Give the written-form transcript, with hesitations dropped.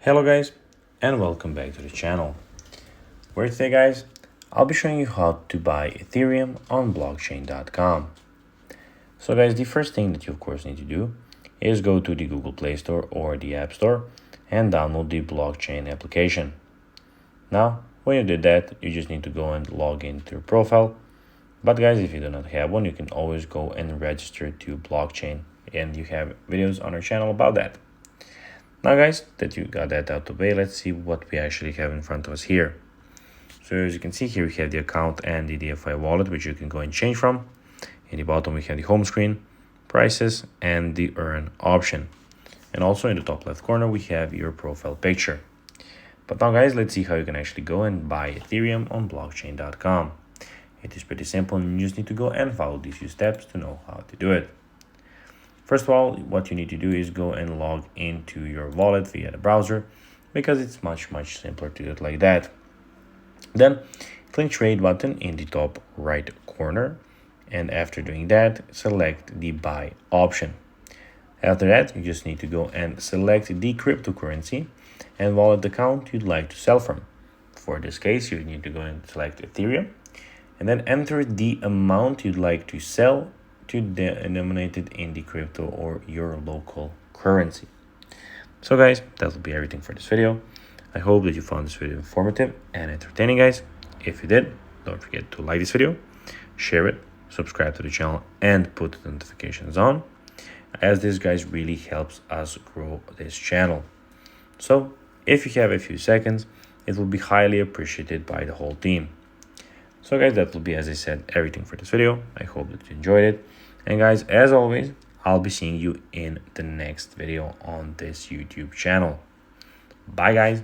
Hello guys, and welcome back to the channel, where today guys I'll be showing you how to buy Ethereum on blockchain.com. So guys, the first thing that you of course need to do is go to the Google Play Store or the App Store and download the blockchain application. Now when you did that, you just need to go and log into your profile. But guys, if you do not have one, you can always go and register to blockchain, and you have videos on our channel about that. Now guys, that you got that out of the way, let's see what we actually have in front of us here. So as you can see here, we have the account and the DFI wallet, which you can go and change from. In the bottom, we have the home screen, prices, and the earn option. And also in the top left corner, we have your profile picture. But now guys, let's see how you can actually go and buy Ethereum on blockchain.com. It is pretty simple, and you just need to go and follow these few steps to know how to do it. First of all, what you need to do is go and log into your wallet via the browser, because it's much simpler to do it like that. Then click trade button in the top right corner, and after doing that, select the buy option. After that, you just need to go and select the cryptocurrency and wallet account you'd like to sell from. For this case, you need to go and select Ethereum and then enter the amount you'd like to sell to denominate it in the crypto or your local currency. So guys, that will be everything for this video. I hope that you found this video informative and entertaining, guys. If you did, don't forget to like this video, share it, subscribe to the channel, and put the notifications on, as this guys really helps us grow this channel. So if you have a few seconds, it will be highly appreciated by the whole team. So guys, that will be, as I said, everything for this video. I hope that you enjoyed it. And guys, as always, I'll be seeing you in the next video on this YouTube channel. Bye guys.